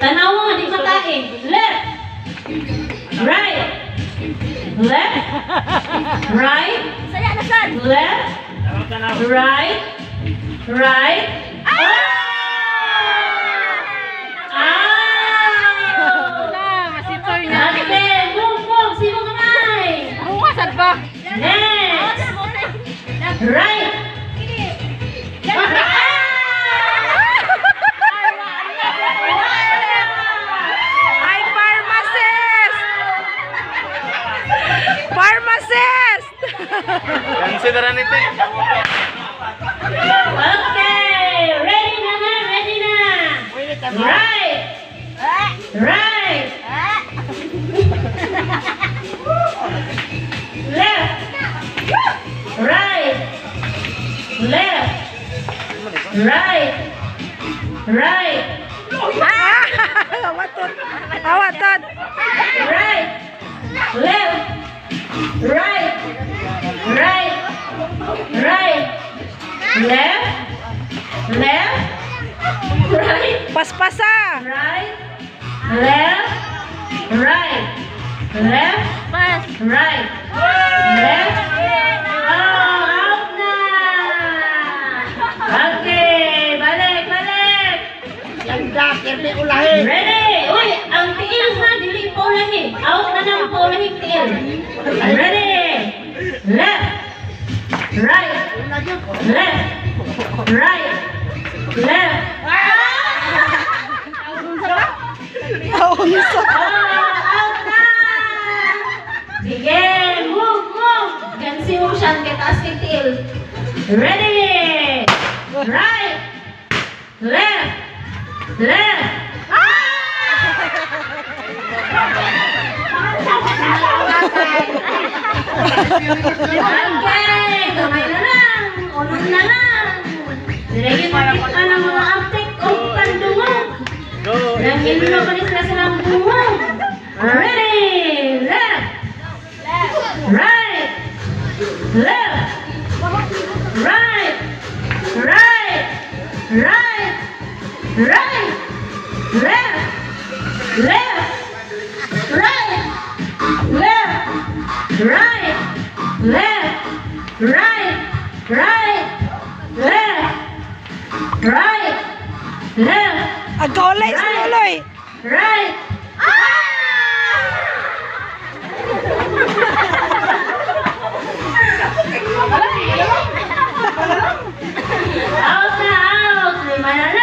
Tanaw mo, di matae. Left. Right. Left. Right. Saya na san. Left. Right. Right. Masitoy na. Okay, move, move. Sino kamay? Buwasan ba? Next. Right. Ay, pharmacist! Pharmacist! Consideran ito. Okay. Ready na na, ready na. Right. Right. Left. Right. Left. Right. Right. Awatot! Awatot! Right. Left. Right. Right. Right. Left. Left. Right. Paspasa! Right. Left. Right. Left. Mas. Right. Left. Oh, out na. Okay. Balik, balik. Ready? Uy, ang tiil na, dili pa ulahi. Out na ng pa ulahi tiil. Ready? Left. Right. Left. Right. Left. Naunsa! Out na. Sige, move, move. Gansi mo siya, kitaas kay tiil. Ready? Right. Left. Left. Okay, kamay na lang. Unod na lang. Dirigin makita ng mga aptek o kandungog. Dahil mo pa rin sila silang bungog. Ready? Left. Right. Left. Right. Right. Right. Right. Left. Left. Right. Left. Right. Left. Right. Right. Left. Right. Left. Agolay sa luloy! Right. Out na out. Lima na